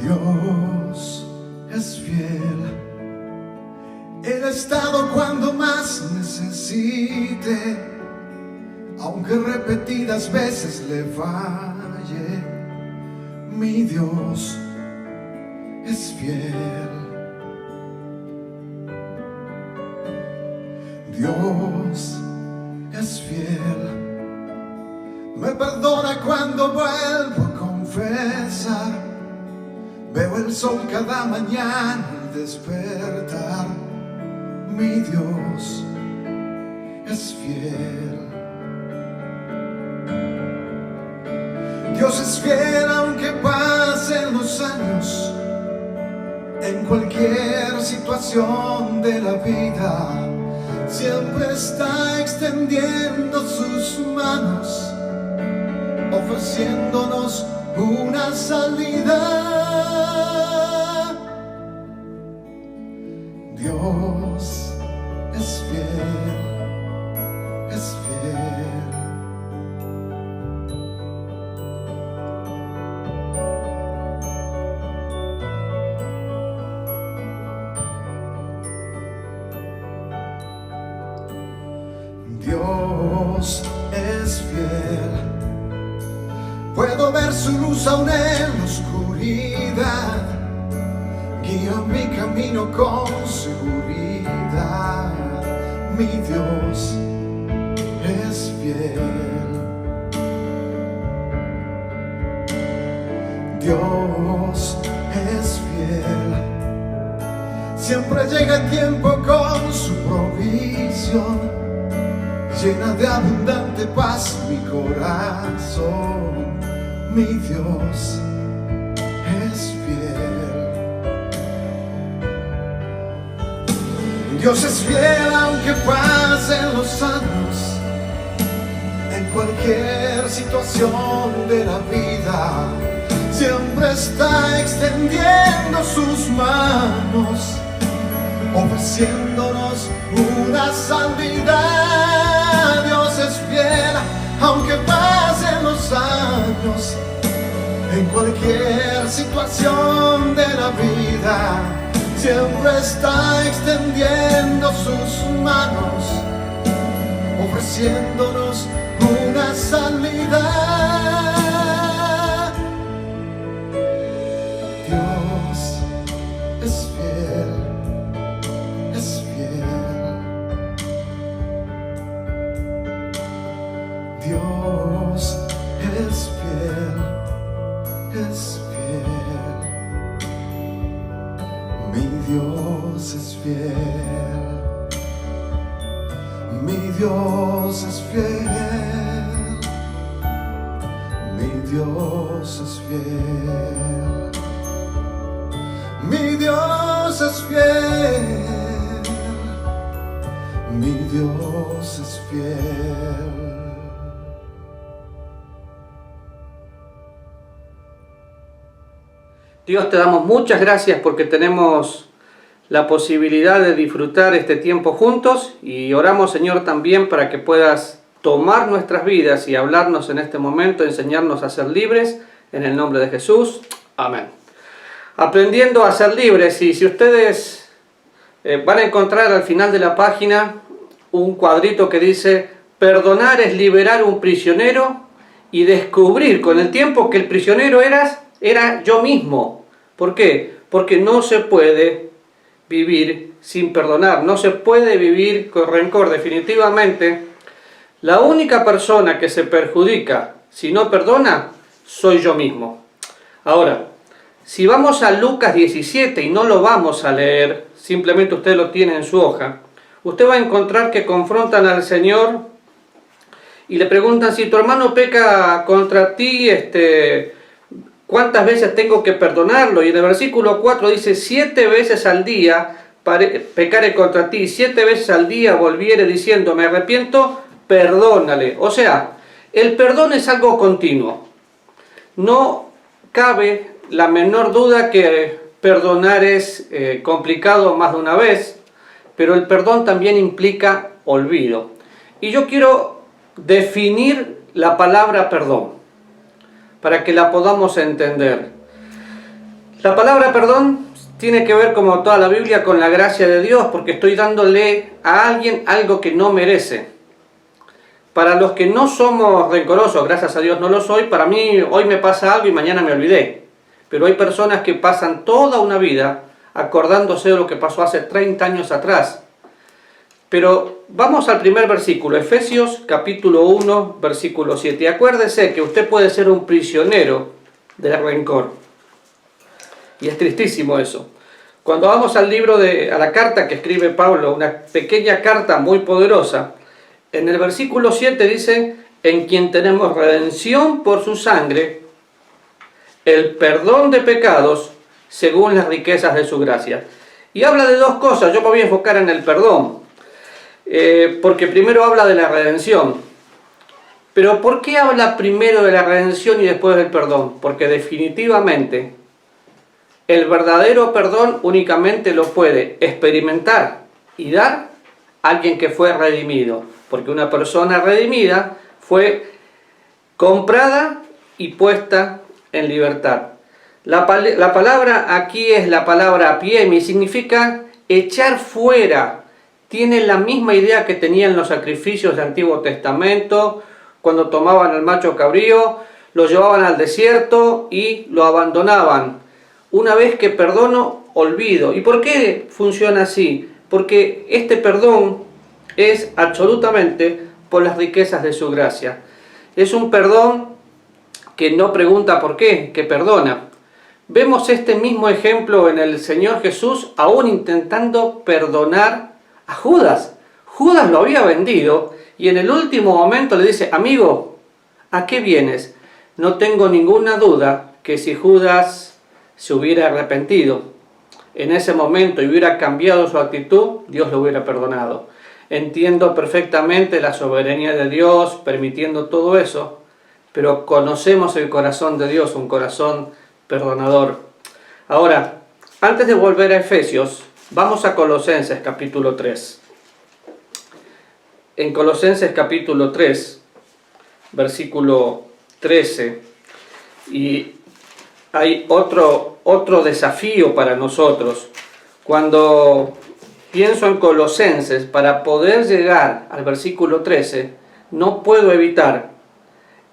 Dios es fiel. Él ha estado cuando más necesite, aunque repetidas veces le falle. Mi Dios es fiel. Dios es fiel. Me perdona cuando vuelvo a confesar. Veo el sol cada mañana al despertar. Mi Dios es fiel. Dios es fiel aunque pasen los años. En cualquier situación de la vida, siempre está extendiendo sus manos, ofreciéndonos una salida. Dios es fiel, es fiel. Dios es fiel. Puedo ver su luz aún en la oscuridad. Guía mi camino con seguridad. Mi Dios es fiel. Dios es fiel. Siempre llega el tiempo con su provisión. Llena de abundante paz mi corazón. Mi Dios es fiel. Dios es fiel aunque pasen los años. En cualquier situación de la vida, siempre está extendiendo sus manos, ofreciéndonos una salida. Dios es fiel aunque pasen los años. En cualquier situación de la vida, siempre está extendiendo sus manos, ofreciéndonos una salida. Dios es fiel, es fiel. Dios es fiel, es fiel. Mi Dios es fiel. Mi Dios es fiel. Mi Dios es fiel. Mi Dios es fiel. Mi Dios es fiel. Dios, te damos muchas gracias porque tenemos la posibilidad de disfrutar este tiempo juntos, y oramos, Señor, también para que puedas tomar nuestras vidas y hablarnos en este momento, enseñarnos a ser libres, en el nombre de Jesús. Amén. Aprendiendo a ser libres, y si ustedes van a encontrar al final de la página un cuadrito que dice: perdonar es liberar un prisionero y descubrir con el tiempo que el prisionero era yo mismo. ¿Por qué? Porque no se puede vivir sin perdonar, no se puede vivir con rencor. Definitivamente, la única persona que se perjudica si no perdona, soy yo mismo. Ahora, si vamos a Lucas 17, y no lo vamos a leer, simplemente usted lo tiene en su hoja, usted va a encontrar que confrontan al Señor y le preguntan: si tu hermano peca contra ti, ¿cuántas veces tengo que perdonarlo? Y en el versículo 4 dice: 7 veces al día pecaré contra ti, 7 veces al día volviere diciendo me arrepiento, perdónale. O sea, el perdón es algo continuo. No cabe la menor duda que perdonar es complicado más de una vez, pero el perdón también implica olvido. Y yo quiero definir la palabra perdón, para que la podamos entender. La palabra perdón tiene que ver, como toda la Biblia, con la gracia de Dios, porque estoy dándole a alguien algo que no merece. Para los que no somos rencorosos, gracias a Dios no lo soy, para mí hoy me pasa algo y mañana me olvidé. Pero hay personas que pasan toda una vida acordándose de lo que pasó hace 30 años atrás. Pero vamos al primer versículo, Efesios capítulo 1, versículo 7. Y acuérdese que usted puede ser un prisionero del rencor. Y es tristísimo eso. Cuando vamos al libro a la carta que escribe Pablo, una pequeña carta muy poderosa, en el versículo 7 dice, en quien tenemos redención por su sangre, el perdón de pecados según las riquezas de su gracia. Y habla de dos cosas, yo me voy a enfocar en el perdón, porque primero habla de la redención. Pero ¿por qué habla primero de la redención y después del perdón? Porque definitivamente el verdadero perdón únicamente lo puede experimentar y dar alguien que fue redimido. Porque una persona redimida fue comprada y puesta en libertad. La palabra aquí es la palabra apiemi, significa echar fuera. Tiene la misma idea que tenían los sacrificios del Antiguo Testamento, cuando tomaban al macho cabrío, lo llevaban al desierto y lo abandonaban. Una vez que perdono, olvido. ¿Y por qué funciona así? Porque este perdón es absolutamente por las riquezas de su gracia. Es un perdón que no pregunta por qué, que perdona. Vemos este mismo ejemplo en el Señor Jesús, aún intentando perdonar a Judas. Judas lo había vendido y en el último momento le dice, amigo, ¿a qué vienes? No tengo ninguna duda que si Judas se hubiera arrepentido en ese momento y hubiera cambiado su actitud, Dios lo hubiera perdonado. Entiendo perfectamente la soberanía de Dios permitiendo todo eso, pero conocemos el corazón de Dios, un corazón perdonador. Ahora, antes de volver a Efesios, vamos a Colosenses capítulo 3. En Colosenses capítulo 3, versículo 13, y hay otro desafío para nosotros. Cuando pienso en Colosenses, para poder llegar al versículo 13, no puedo evitar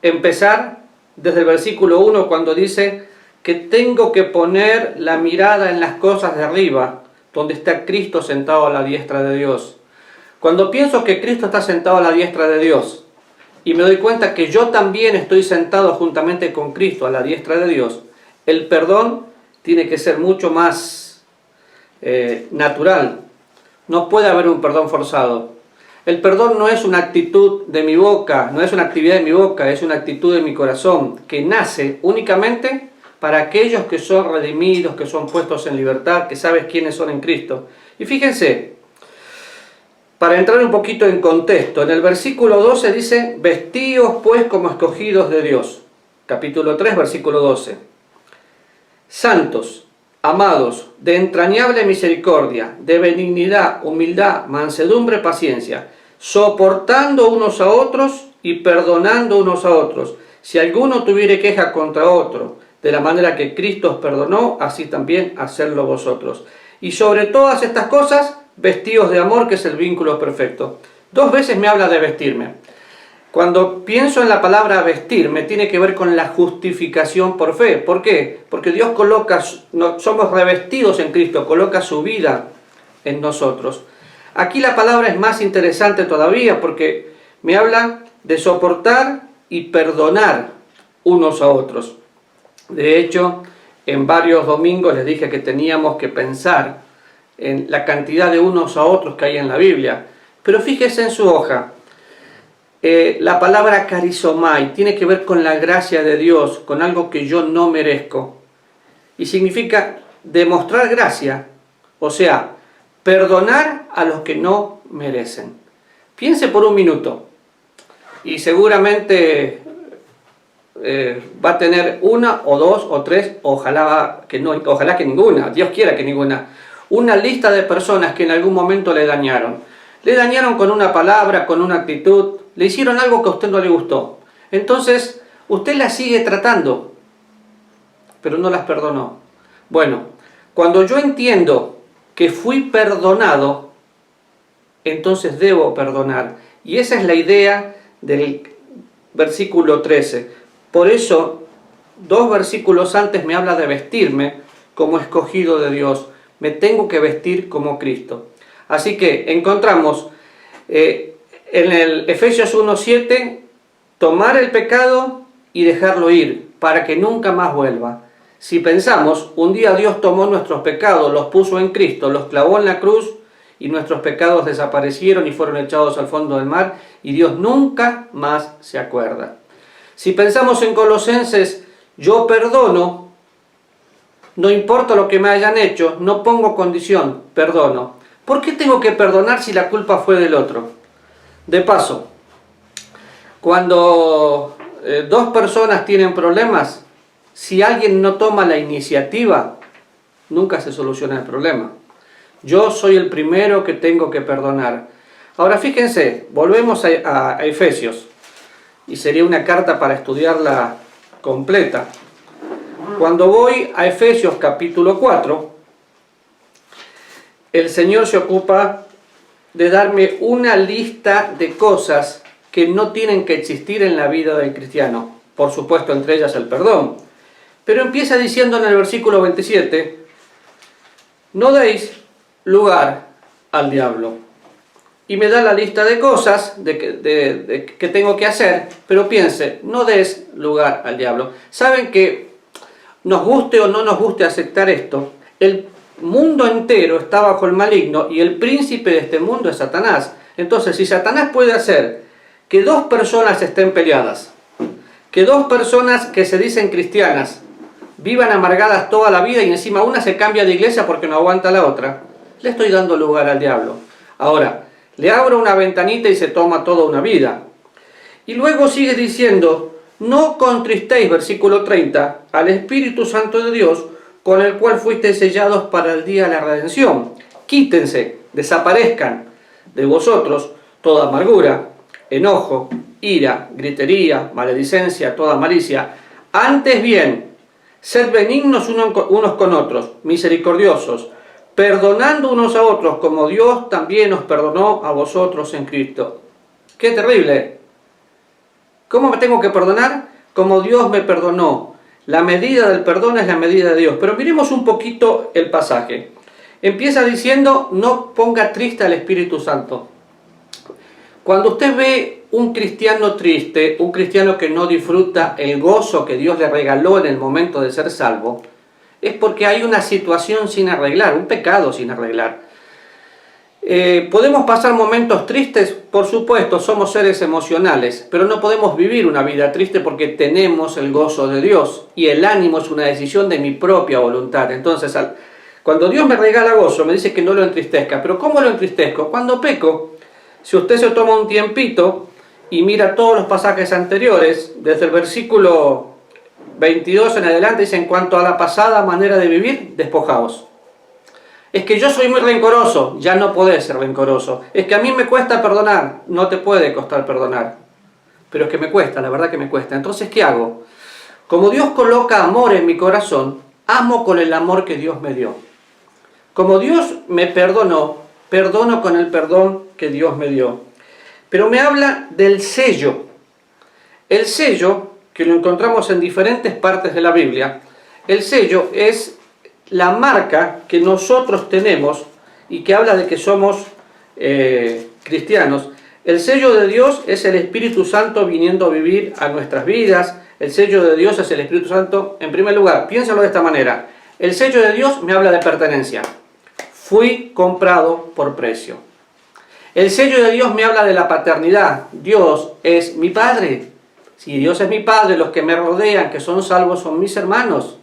empezar desde el versículo 1 cuando dice que tengo que poner la mirada en las cosas de arriba, donde está Cristo sentado a la diestra de Dios. Cuando pienso que Cristo está sentado a la diestra de Dios y me doy cuenta que yo también estoy sentado juntamente con Cristo a la diestra de Dios, el perdón tiene que ser mucho más natural. No puede haber un perdón forzado. El perdón no es una actitud de mi boca, no es una actividad de mi boca, es una actitud de mi corazón, que nace únicamente para aquellos que son redimidos, que son puestos en libertad, que sabes quiénes son en Cristo. Y fíjense, para entrar un poquito en contexto, en el versículo 12 dice, vestíos pues como escogidos de Dios. Capítulo 3, versículo 12. Santos, amados, de entrañable misericordia, de benignidad, humildad, mansedumbre, paciencia, soportando unos a otros y perdonando unos a otros. Si alguno tuviere queja contra otro, de la manera que Cristo os perdonó, así también hacedlo vosotros. Y sobre todas estas cosas, vestidos de amor, que es el vínculo perfecto. 2 veces me habla de vestirme. Cuando pienso en la palabra vestirme, tiene que ver con la justificación por fe. ¿Por qué? Porque Dios somos revestidos en Cristo, coloca su vida en nosotros. Aquí la palabra es más interesante todavía porque me habla de soportar y perdonar unos a otros. De hecho, en varios domingos les dije que teníamos que pensar en la cantidad de unos a otros que hay en la Biblia. Pero fíjese en su hoja. La palabra carizomai tiene que ver con la gracia de Dios, con algo que yo no merezco. Y significa demostrar gracia, o sea, perdonar a los que no merecen. Piense por un minuto y seguramente va a tener 1 o 2 o 3, ojalá que ninguna, Dios quiera que ninguna, una lista de personas que en algún momento le dañaron. Le dañaron con una palabra, con una actitud, le hicieron algo que a usted no le gustó. Entonces, usted las sigue tratando, pero no las perdonó. Bueno, cuando yo entiendo que fui perdonado, entonces debo perdonar. Y esa es la idea del versículo 13. Por eso, 2 versículos antes me habla de vestirme como escogido de Dios. Me tengo que vestir como Cristo. Así que encontramos en el Efesios 1:7, tomar el pecado y dejarlo ir, para que nunca más vuelva. Si pensamos, un día Dios tomó nuestros pecados, los puso en Cristo, los clavó en la cruz, y nuestros pecados desaparecieron y fueron echados al fondo del mar, y Dios nunca más se acuerda. Si pensamos en Colosenses, yo perdono, no importa lo que me hayan hecho, no pongo condición, perdono. ¿Por qué tengo que perdonar si la culpa fue del otro? De paso, cuando 2 personas tienen problemas, si alguien no toma la iniciativa, nunca se soluciona el problema. Yo soy el primero que tengo que perdonar. Ahora fíjense, volvemos a Efesios, y sería una carta para estudiarla completa. Cuando voy a Efesios capítulo 4, el Señor se ocupa de darme una lista de cosas que no tienen que existir en la vida del cristiano. Por supuesto, entre ellas el perdón. Pero empieza diciendo en el versículo 27, no deis lugar al diablo. Y me da la lista de cosas que tengo que hacer, pero piense, no des lugar al diablo. ¿Saben que nos guste o no nos guste aceptar esto? El mundo entero está bajo el maligno y el príncipe de este mundo es Satanás. Entonces, si Satanás puede hacer que 2 personas estén peleadas, que 2 personas que se dicen cristianas vivan amargadas toda la vida y encima una se cambia de iglesia porque no aguanta la otra, le estoy dando lugar al diablo. Ahora, le abro una ventanita y se toma toda una vida. Y luego sigue diciendo, no contristéis, versículo 30, al Espíritu Santo de Dios, con el cual fuisteis sellados para el día de la redención. Quítense, desaparezcan de vosotros toda amargura, enojo, ira, gritería, maledicencia, toda malicia. Antes bien, sed benignos unos con otros, misericordiosos, perdonando unos a otros, como Dios también os perdonó a vosotros en Cristo. ¡Qué terrible! ¿Cómo me tengo que perdonar? Como Dios me perdonó. La medida del perdón es la medida de Dios. Pero miremos un poquito el pasaje. Empieza diciendo, no ponga triste al Espíritu Santo. Cuando usted ve un cristiano triste, un cristiano que no disfruta el gozo que Dios le regaló en el momento de ser salvo, es porque hay una situación sin arreglar, un pecado sin arreglar. ¿Podemos pasar momentos tristes? Por supuesto, somos seres emocionales, pero no podemos vivir una vida triste porque tenemos el gozo de Dios y el ánimo es una decisión de mi propia voluntad. Entonces, cuando Dios me regala gozo, me dice que no lo entristezca. ¿Pero cómo lo entristezco? Cuando peco. Si usted se toma un tiempito y mira todos los pasajes anteriores, desde el versículo 22 en adelante, dice, en cuanto a la pasada manera de vivir, despojaos. Es que yo soy muy rencoroso, ya no podés ser rencoroso. Es que a mí me cuesta perdonar, no te puede costar perdonar. Pero es que me cuesta, la verdad que me cuesta. Entonces, ¿qué hago? Como Dios coloca amor en mi corazón, amo con el amor que Dios me dio. Como Dios me perdonó, perdono con el perdón que Dios me dio. Pero me habla del sello. El sello, que lo encontramos en diferentes partes de la Biblia, el sello es la marca que nosotros tenemos y que habla de que somos cristianos. El sello de Dios es el Espíritu Santo viniendo a vivir a nuestras vidas. El sello de Dios es el Espíritu Santo. En primer lugar, piénsalo de esta manera. El sello de Dios me habla de pertenencia. Fui comprado por precio. El sello de Dios me habla de la paternidad. Dios es mi Padre. Si Dios es mi Padre, los que me rodean, que son salvos, son mis hermanos.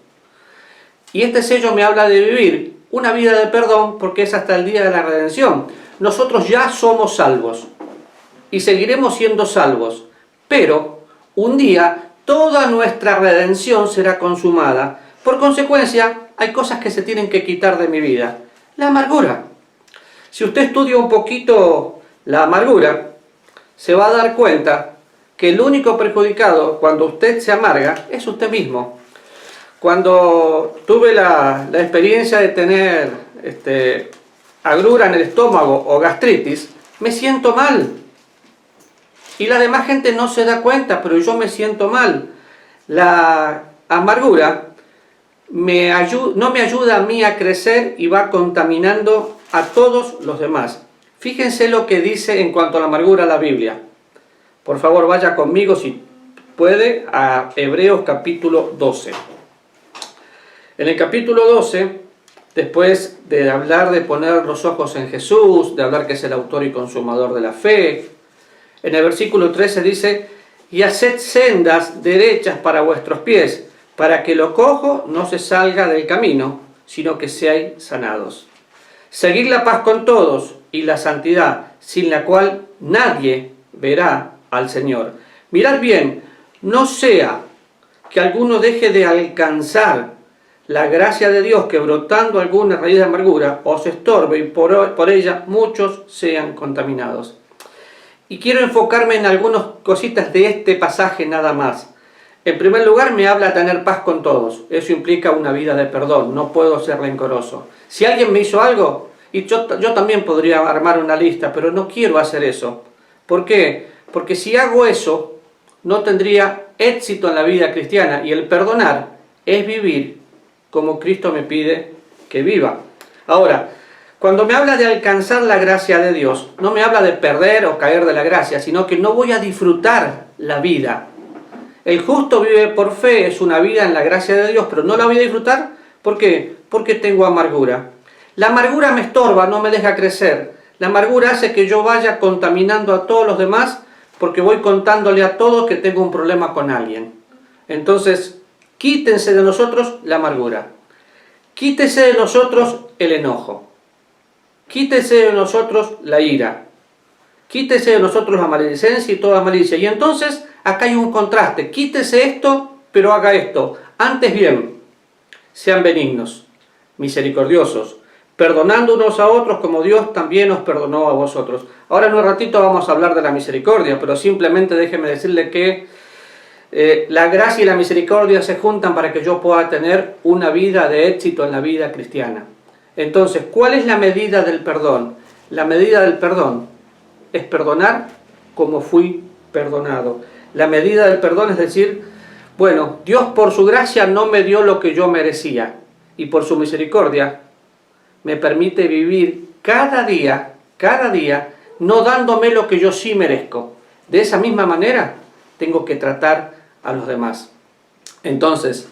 Y este sello me habla de vivir una vida de perdón porque es hasta el día de la redención. Nosotros ya somos salvos y seguiremos siendo salvos. Pero un día toda nuestra redención será consumada. Por consecuencia, hay cosas que se tienen que quitar de mi vida. La amargura. Si usted estudia un poquito la amargura, se va a dar cuenta que el único perjudicado cuando usted se amarga es usted mismo. Cuando tuve la experiencia de tener agrura en el estómago o gastritis, me siento mal. Y la demás gente no se da cuenta, pero yo me siento mal. La amargura no me ayuda a mí a crecer y va contaminando a todos los demás. Fíjense lo que dice en cuanto a la amargura la Biblia. Por favor, vaya conmigo si puede a Hebreos capítulo 12. En el capítulo 12, después de hablar de poner los ojos en Jesús, de hablar que es el autor y consumador de la fe, en el versículo 13 dice: y haced sendas derechas para vuestros pies, para que lo cojo no se salga del camino, sino que seáis sanados. Seguid la paz con todos y la santidad, sin la cual nadie verá al Señor. Mirad bien, no sea que alguno deje de alcanzar la gracia de Dios, que brotando alguna raíz de amargura os estorbe y por ella muchos sean contaminados. Y quiero enfocarme en algunas cositas de este pasaje nada más. En primer lugar, me habla de tener paz con todos. Eso implica una vida de perdón. No puedo ser rencoroso. Si alguien me hizo algo, y yo también podría armar una lista, pero no quiero hacer eso. ¿Por qué? Porque si hago eso, no tendría éxito en la vida cristiana. Y el perdonar es vivir como Cristo me pide que viva. Ahora, cuando me habla de alcanzar la gracia de Dios, no me habla de perder o caer de la gracia, sino que no voy a disfrutar la vida. El justo vive por fe, es una vida en la gracia de Dios, pero no la voy a disfrutar. ¿Por qué? Porque tengo amargura. La amargura me estorba, no me deja crecer. La amargura hace que yo vaya contaminando a todos los demás, porque voy contándole a todos que tengo un problema con alguien. Entonces, quítense de nosotros la amargura. Quítese de nosotros el enojo. Quítese de nosotros la ira. Quítese de nosotros la maledicencia y toda malicia. Y entonces, acá hay un contraste. Quítese esto, pero haga esto. Antes bien, sean benignos, misericordiosos, perdonando unos a otros como Dios también os perdonó a vosotros. Ahora en un ratito vamos a hablar de la misericordia, pero simplemente déjeme decirle que la gracia y la misericordia se juntan para que yo pueda tener una vida de éxito en la vida cristiana. Entonces, ¿cuál es la medida del perdón? La medida del perdón es perdonar como fui perdonado. La medida del perdón es decir, bueno, Dios por su gracia no me dio lo que yo merecía, y por su misericordia me permite vivir cada día, no dándome lo que yo sí merezco. De esa misma manera tengo que tratar a los demás. Entonces,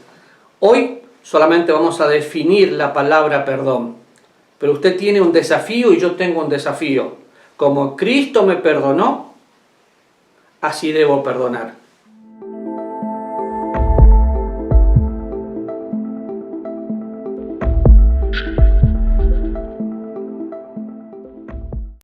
hoy solamente vamos a definir la palabra perdón. Pero usted tiene un desafío y yo tengo un desafío. Como Cristo me perdonó, así debo perdonar.